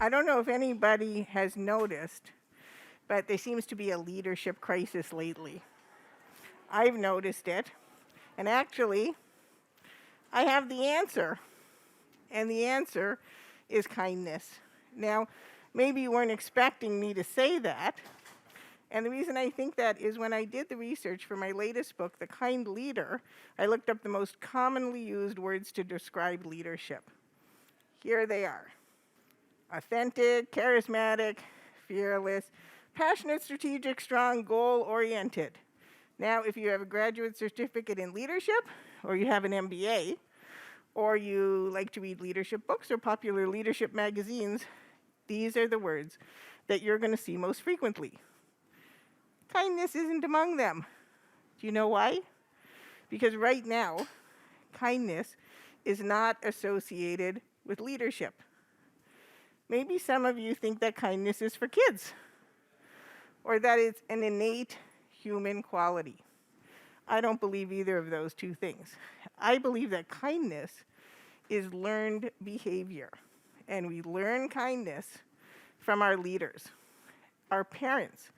I don't know if anybody has noticed, but there seems to be a leadership crisis lately. I've noticed it, and actually, I have the answer, and the answer is kindness. Now, maybe you weren't expecting me to say that, and the reason I think that is when I did the research for my latest book, The Kind Leader, I looked up the most commonly used words to describe leadership. Here they are: authentic, charismatic, fearless, passionate, strategic, strong, goal-oriented. Now, if you have a graduate certificate in leadership, or you have an MBA, or you like to read leadership books or popular leadership magazines, these are the words that you're going to see most frequently. Kindness isn't among them. Do you know why? Because right now, kindness is not associated with leadership. Maybe some of you think that kindness is for kids, or that it's an innate human quality. I don't believe either of those two things. I believe that kindness is learned behavior, and we learn kindness from our leaders. Our parents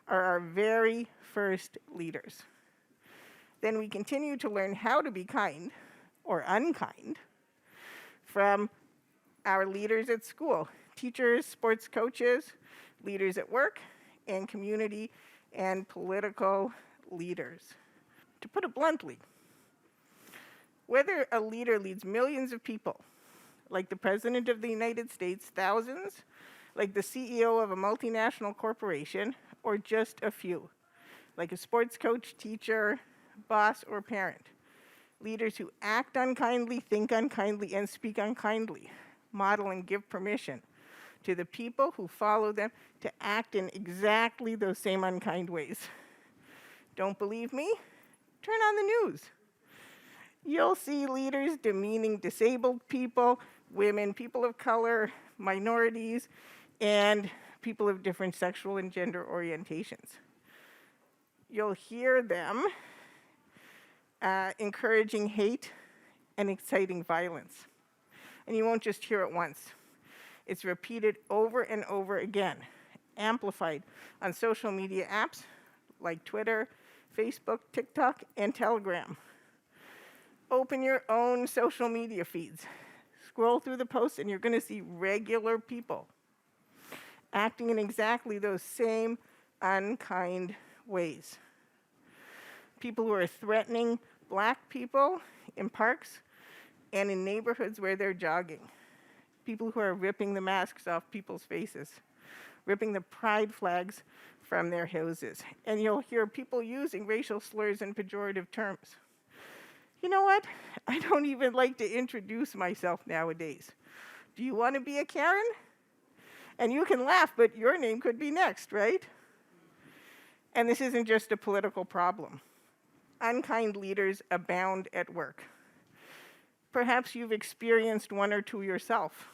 are our very first leaders. Then we continue to learn how to be kind or unkind from our leaders at school, teachers, sports coaches, leaders at work, and community and political leaders. To put it bluntly, whether a leader leads millions of people, like the President of the United States, thousands, like the CEO of a multinational corporation, or just a few, like a sports coach, teacher, boss, or parent. Leaders who act unkindly, think unkindly, and speak unkindly, model and give permission to the people who follow them to act in exactly those same unkind ways. Don't believe me? Turn on the news. You'll see leaders demeaning disabled people, women, people of color, minorities, and people of different sexual and gender orientations. You'll hear them encouraging hate and inciting violence. And you won't just hear it once. It's repeated over and over again, amplified on social media apps like Twitter, Facebook, TikTok, and Telegram. Open your own social media feeds. Scroll through the posts and you're going to see regular people acting in exactly those same unkind ways. People who are threatening Black people in parks and in neighborhoods where they're jogging. People who are ripping the masks off people's faces, ripping the pride flags from their houses. And you'll hear people using racial slurs and pejorative terms. You know what? I don't even like to introduce myself nowadays. Do you want to be a Karyn? And you can laugh, but your name could be next, right? And this isn't just a political problem. Unkind leaders abound at work. Perhaps you've experienced one or two yourself.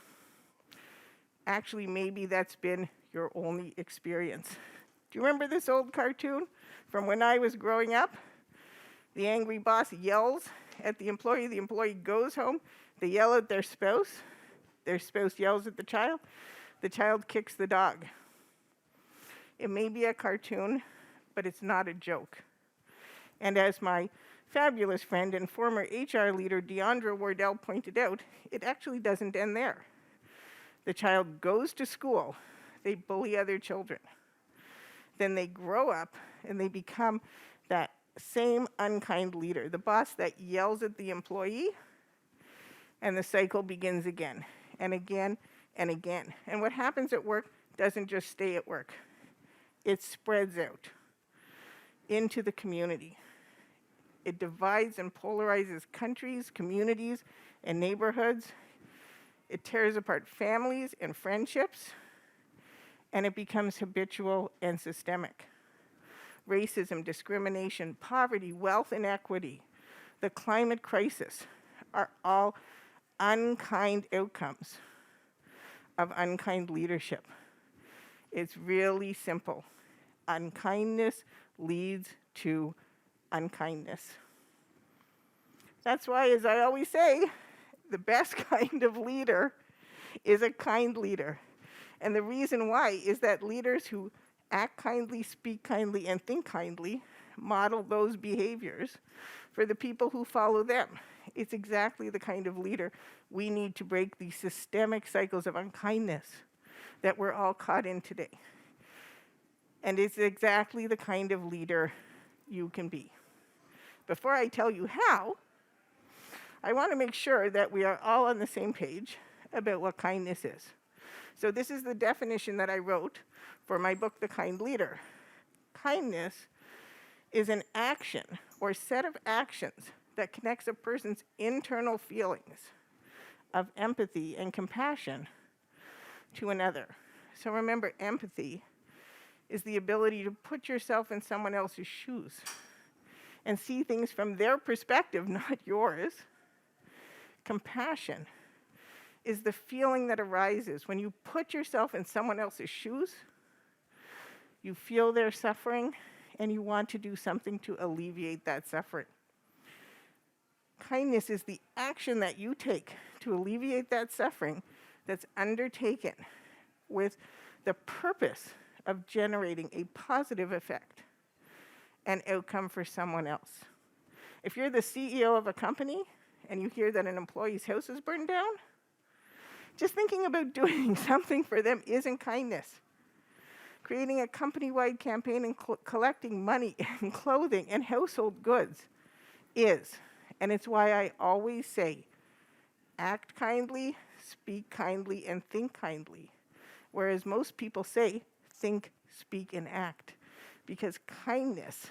Actually, maybe that's been your only experience. Do you remember this old cartoon from when I was growing up? The angry boss yells at the employee goes home, they yell at their spouse yells at the child kicks the dog. It may be a cartoon, but it's not a joke. And as my fabulous friend and former HR leader, Deandra Wardell, pointed out, it actually doesn't end there. The child goes to school, they bully other children. Then they grow up and they become that same unkind leader, the boss that yells at the employee, and the cycle begins again and again and again. And what happens at work doesn't just stay at work. It spreads out into the community. It divides and polarizes countries, communities, and neighborhoods. It tears apart families and friendships, and it becomes habitual and systemic. Racism, discrimination, poverty, wealth inequity, the climate crisis are all unkind outcomes of unkind leadership. It's really simple. Unkindness leads to unkindness. That's why, as I always say, the best kind of leader is a kind leader. And the reason why is that leaders who act kindly, speak kindly, and think kindly model those behaviors for the people who follow them. It's exactly the kind of leader we need to break these systemic cycles of unkindness that we're all caught in today. And it's exactly the kind of leader you can be. Before I tell you how, I want to make sure that we are all on the same page about what kindness is. So this is the definition that I wrote for my book, The Kind Leader. Kindness is an action or set of actions that connects a person's internal feelings of empathy and compassion to another. So remember, empathy is the ability to put yourself in someone else's shoes and see things from their perspective, not yours. Compassion is the feeling that arises when you put yourself in someone else's shoes, you feel their suffering, and you want to do something to alleviate that suffering. Kindness is the action that you take to alleviate that suffering that's undertaken with the purpose of generating a positive effect and outcome for someone else. If you're the CEO of a company and you hear that an employee's house is burned down, just thinking about doing something for them isn't kindness. Creating a company-wide campaign and collecting money and clothing and household goods is. And it's why I always say, act kindly, speak kindly, and think kindly. Whereas most people say, think, speak, and act. Because kindness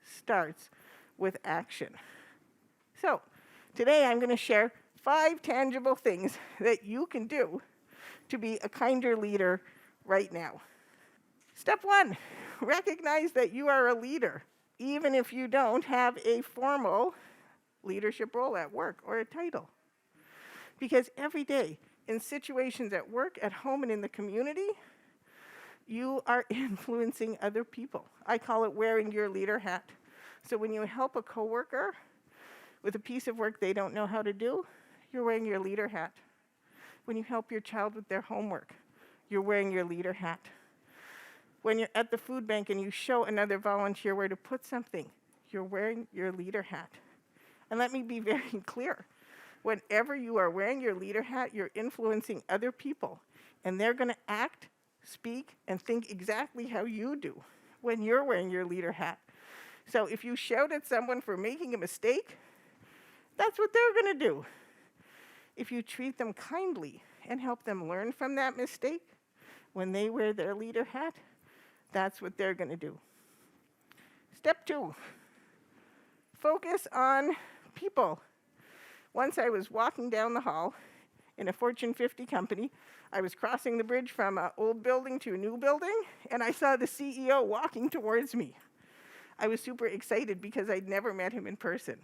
starts with action. So, today I'm going to share 5 tangible things that you can do to be a kinder leader right now. Step 1, recognize that you are a leader, even if you don't have a formal leadership role at work or a title. Because every day, in situations at work, at home, and in the community, you are influencing other people. I call it wearing your leader hat. So when you help a coworker with a piece of work they don't know how to do, you're wearing your leader hat. When you help your child with their homework, you're wearing your leader hat. When you're at the food bank and you show another volunteer where to put something, you're wearing your leader hat. And let me be very clear. Whenever you are wearing your leader hat, you're influencing other people. And they're going to act, speak, and think exactly how you do when you're wearing your leader hat. So if you shout at someone for making a mistake, that's what they're going to do. If you treat them kindly and help them learn from that mistake, when they wear their leader hat, that's what they're going to do. Step 2, focus on people. Once I was walking down the hall in a Fortune 50 company. I was crossing the bridge from an old building to a new building, and I saw the CEO walking towards me. I was super excited because I'd never met him in person.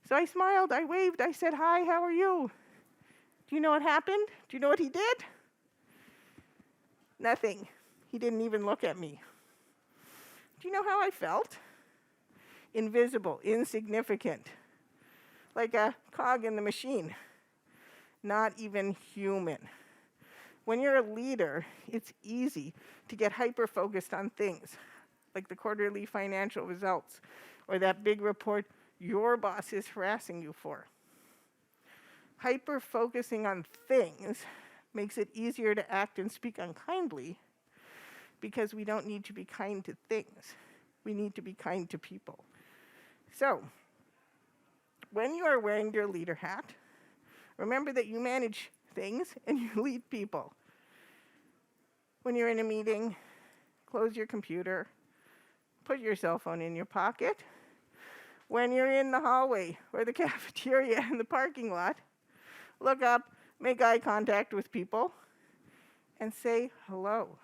So I smiled, I waved, I said, "Hi, how are you?" Do you know what happened? Do you know what he did? Nothing. He didn't even look at me. Do you know how I felt? Invisible, insignificant, like a cog in the machine, not even human. When you're a leader, it's easy to get hyper-focused on things, like the quarterly financial results, or that big report your boss is harassing you for. Hyper-focusing on things makes it easier to act and speak unkindly, because we don't need to be kind to things. We need to be kind to people. So, when you are wearing your leader hat, remember that you manage things and you lead people. When you're in a meeting, close your computer, put your cell phone in your pocket. When you're in the hallway or the cafeteria and the parking lot, look up, make eye contact with people, and say hello.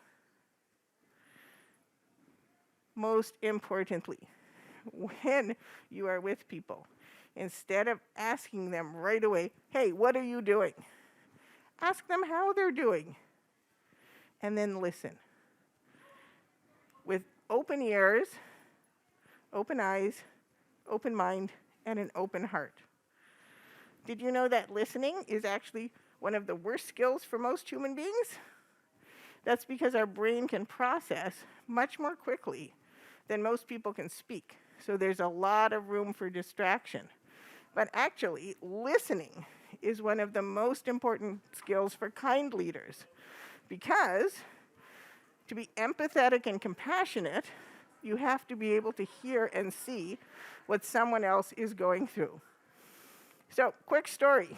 Most importantly, when you are with people, instead of asking them right away, "Hey, what are you doing?" ask them how they're doing, and then listen. With open ears, open eyes, open mind, and an open heart. Did you know that listening is actually one of the worst skills for most human beings? That's because our brain can process much more quickly than most people can speak. So there's a lot of room for distraction. But actually, listening is one of the most important skills for kind leaders, because to be empathetic and compassionate, you have to be able to hear and see what someone else is going through. So, quick story.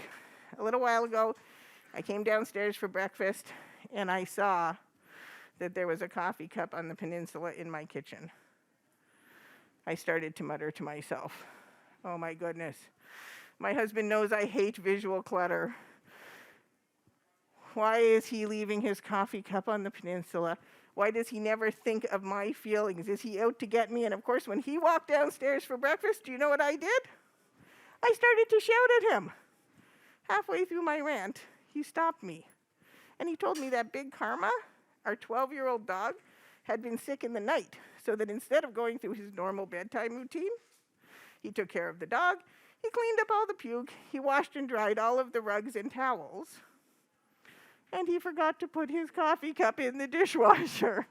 A little while ago, I came downstairs for breakfast, and I saw that there was a coffee cup on the peninsula in my kitchen. I started to mutter to myself, oh my goodness. My husband knows I hate visual clutter. Why is he leaving his coffee cup on the peninsula? Why does he never think of my feelings? Is he out to get me? And of course, when he walked downstairs for breakfast, do you know what I did? I started to shout at him. Halfway through my rant, he stopped me. And he told me that Big Karma, our 12-year-old dog, had been sick in the night, so that instead of going through his normal bedtime routine, he took care of the dog, he cleaned up all the puke, he washed and dried all of the rugs and towels, and he forgot to put his coffee cup in the dishwasher.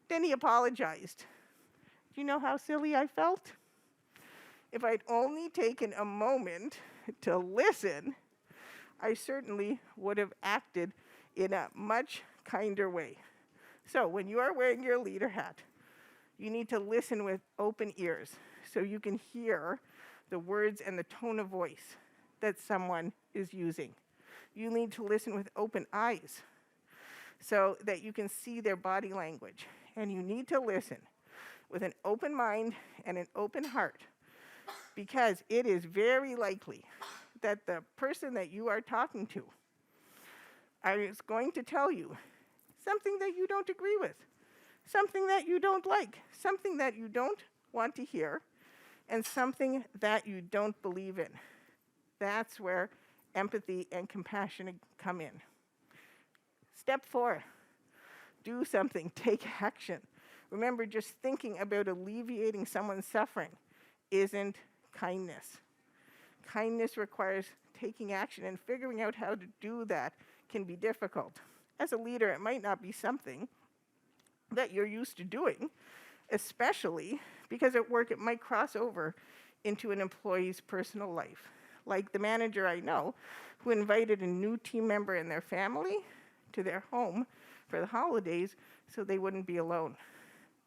Then he apologized. Do you know how silly I felt? If I'd only taken a moment to listen, I certainly would have acted in a much kinder way. So when you are wearing your leader hat, you need to listen with open ears so you can hear the words and the tone of voice that someone is using. You need to listen with open eyes so that you can see their body language. And you need to listen with an open mind and an open heart, because it is very likely that the person that you are talking to is going to tell you something that you don't agree with, something that you don't like, something that you don't want to hear, and something that you don't believe in. That's where empathy and compassion come in. Step 4, do something, take action. Remember, just thinking about alleviating someone's suffering isn't kindness. Kindness requires taking action, and figuring out how to do that can be difficult. As a leader, it might not be something that you're used to doing, especially because at work it might cross over into an employee's personal life. Like the manager I know who invited a new team member and their family to their home for the holidays so they wouldn't be alone.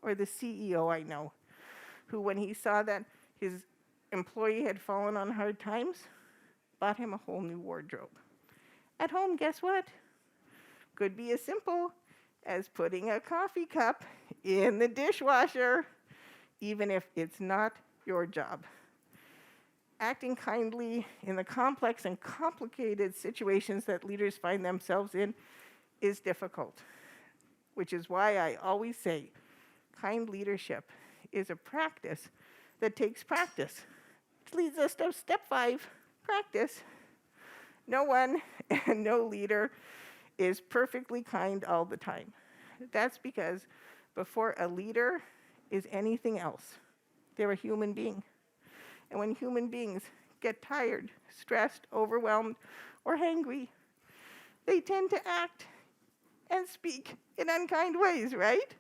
Or the CEO I know who, when he saw that his employee had fallen on hard times, bought him a whole new wardrobe. At home, guess what? Could be as simple as putting a coffee cup in the dishwasher, even if it's not your job. Acting kindly in the complex and complicated situations that leaders find themselves in is difficult, which is why I always say kind leadership is a practice that takes practice. Which leads us to step 5, practice. No one and no leader is perfectly kind all the time. That's because before a leader is anything else, they're a human being. And when human beings get tired, stressed, overwhelmed, or hangry, they tend to act and speak in unkind ways, right?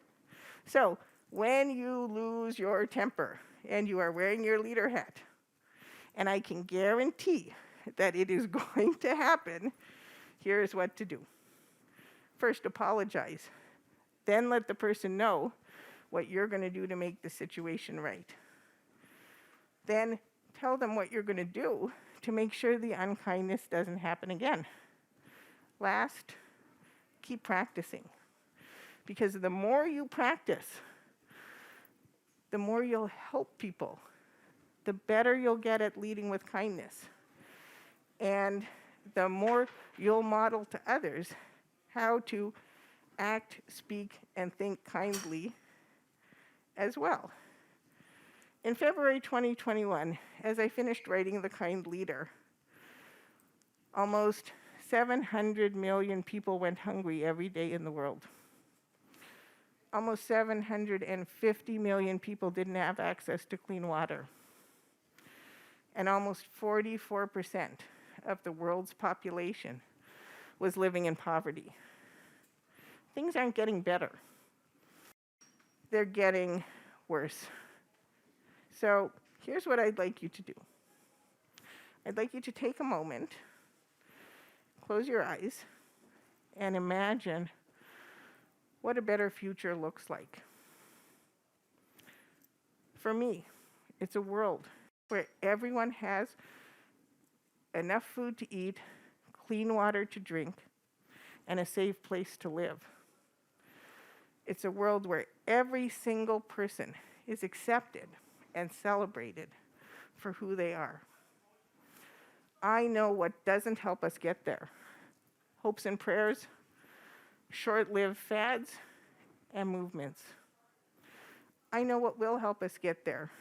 So when you lose your temper and you are wearing your leader hat, and I can guarantee that it is going to happen, here's what to do. First, apologize. Then let the person know what you're going to do to make the situation right. Then tell them what you're going to do to make sure the unkindness doesn't happen again. Last, keep practicing. Because the more you practice, the more you'll help people, the better you'll get at leading with kindness. And the more you'll model to others how to act, speak, and think kindly as well. In February 2021, as I finished writing The Kind Leader, almost 700 million people went hungry every day in the world. Almost 750 million people didn't have access to clean water. And almost 44% of the world's population was living in poverty. things aren't getting better. They're getting worse. So here's what I'd like you to do. I'd like you to take a moment, close your eyes, and imagine what a better future looks like. For me, it's a world where everyone has enough food to eat, clean water to drink, and a safe place to live. It's a world where every single person is accepted and celebrated for who they are. I know what doesn't help us get there. Hopes and prayers, short-lived fads, and movements. I know what will help us get there.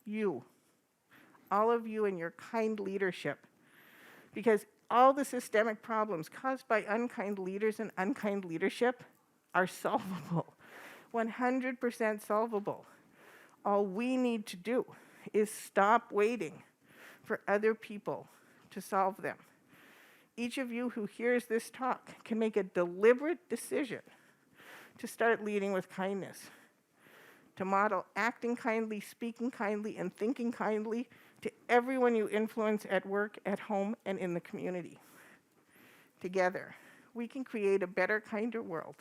You. All of you and your kind leadership. Because all the systemic problems caused by unkind leaders and unkind leadership are solvable. 100% solvable. All we need to do is stop waiting for other people to solve them. Each of you who hears this talk can make a deliberate decision to start leading with kindness, to model acting kindly, speaking kindly, and thinking kindly to everyone you influence at work, at home, and in the community. Together, we can create a better, kinder world.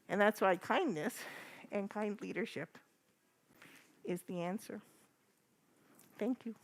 And that's why kindness and kind leadership is the answer. Thank you.